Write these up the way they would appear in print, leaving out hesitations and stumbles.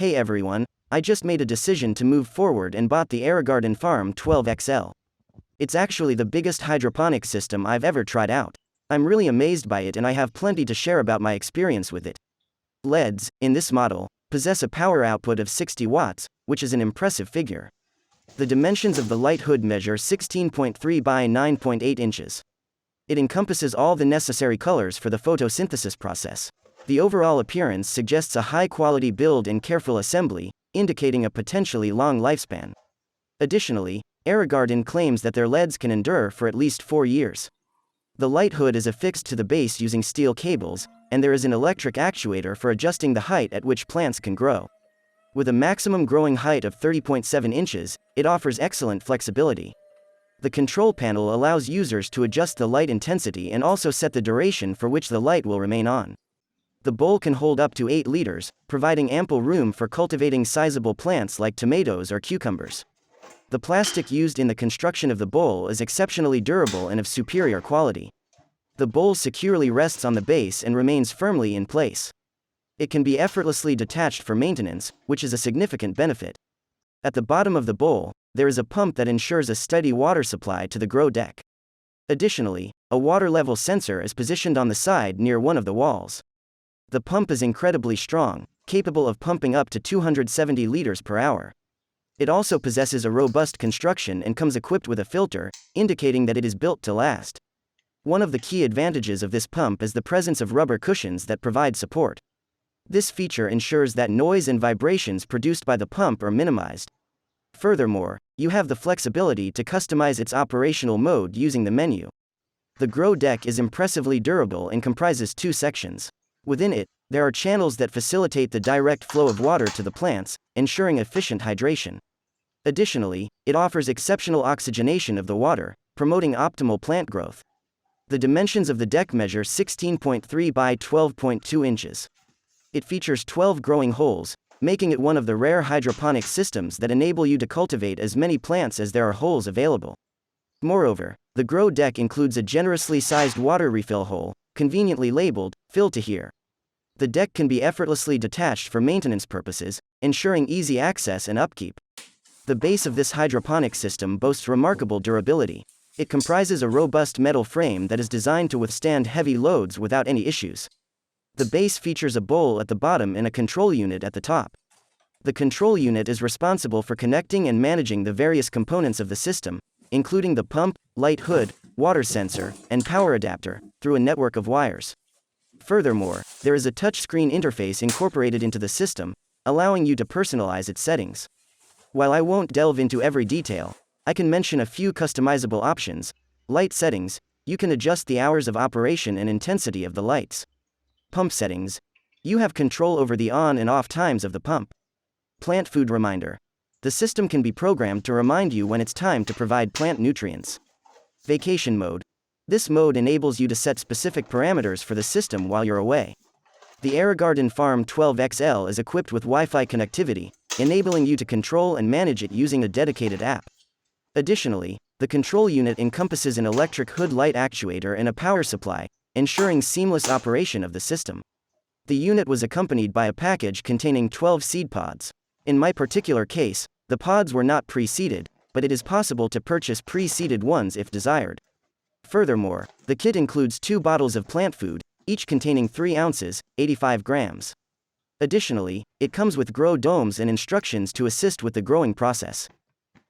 Hey everyone, I just made a decision to move forward and bought the AeroGarden Farm 12XL. It's actually the biggest hydroponic system I've ever tried out. I'm really amazed by it and I have plenty to share about my experience with it. LEDs, in this model, possess a power output of 60 watts, which is an impressive figure. The dimensions of the light hood measure 16.3 by 9.8 inches. It encompasses all the necessary colors for the photosynthesis process. The overall appearance suggests a high-quality build and careful assembly, indicating a potentially long lifespan. Additionally, AeroGarden claims that their LEDs can endure for at least 4 years. The light hood is affixed to the base using steel cables, and there is an electric actuator for adjusting the height at which plants can grow. With a maximum growing height of 30.7 inches, it offers excellent flexibility. The control panel allows users to adjust the light intensity and also set the duration for which the light will remain on. The bowl can hold up to 8 liters, providing ample room for cultivating sizable plants like tomatoes or cucumbers. The plastic used in the construction of the bowl is exceptionally durable and of superior quality. The bowl securely rests on the base and remains firmly in place. It can be effortlessly detached for maintenance, which is a significant benefit. At the bottom of the bowl, there is a pump that ensures a steady water supply to the grow deck. Additionally, a water level sensor is positioned on the side near one of the walls. The pump is incredibly strong, capable of pumping up to 270 liters per hour. It also possesses a robust construction and comes equipped with a filter, indicating that it is built to last. One of the key advantages of this pump is the presence of rubber cushions that provide support. This feature ensures that noise and vibrations produced by the pump are minimized. Furthermore, you have the flexibility to customize its operational mode using the menu. The grow deck is impressively durable and comprises 2 sections. Within it, there are channels that facilitate the direct flow of water to the plants, ensuring efficient hydration. Additionally, it offers exceptional oxygenation of the water, promoting optimal plant growth. The dimensions of the deck measure 16.3 by 12.2 inches. It features 12 growing holes, making it one of the rare hydroponic systems that enable you to cultivate as many plants as there are holes available. Moreover, the grow deck includes a generously sized water refill hole, conveniently labeled, "Fill to here." The deck can be effortlessly detached for maintenance purposes, ensuring easy access and upkeep. The base of this hydroponic system boasts remarkable durability. It comprises a robust metal frame that is designed to withstand heavy loads without any issues. The base features a bowl at the bottom and a control unit at the top. The control unit is responsible for connecting and managing the various components of the system, including the pump, light hood, water sensor, and power adapter, through a network of wires. Furthermore, there is a touchscreen interface incorporated into the system, allowing you to personalize its settings. While I won't delve into every detail, I can mention a few customizable options. Light settings: you can adjust the hours of operation and intensity of the lights. Pump settings: you have control over the on and off times of the pump. Plant food reminder: the system can be programmed to remind you when it's time to provide plant nutrients. Vacation mode: this mode enables you to set specific parameters for the system while you're away. The AeroGarden Farm 12XL is equipped with Wi-Fi connectivity, enabling you to control and manage it using a dedicated app. Additionally, the control unit encompasses an electric hood light actuator and a power supply, ensuring seamless operation of the system. The unit was accompanied by a package containing 12 seed pods. In my particular case, the pods were not pre-seeded, but it is possible to purchase pre-seeded ones if desired. Furthermore, the kit includes 2 bottles of plant food, each containing 3 ounces, 85 grams. Additionally, it comes with grow domes and instructions to assist with the growing process.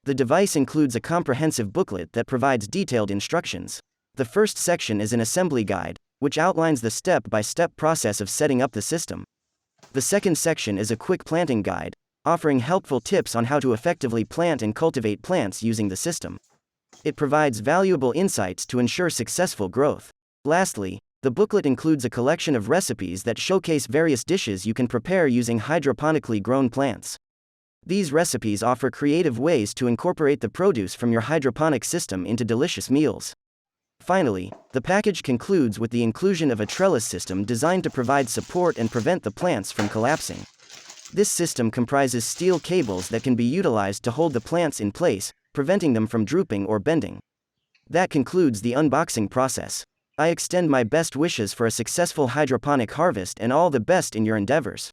The device includes a comprehensive booklet that provides detailed instructions. The first section is an assembly guide, which outlines the step-by-step process of setting up the system. The second section is a quick planting guide, offering helpful tips on how to effectively plant and cultivate plants using the system. It provides valuable insights to ensure successful growth. Lastly, the booklet includes a collection of recipes that showcase various dishes you can prepare using hydroponically grown plants. These recipes offer creative ways to incorporate the produce from your hydroponic system into delicious meals. Finally, the package concludes with the inclusion of a trellis system designed to provide support and prevent the plants from collapsing. This system comprises steel cables that can be utilized to hold the plants in place, preventing them from drooping or bending. That concludes the unboxing process. I extend my best wishes for a successful hydroponic harvest and all the best in your endeavors.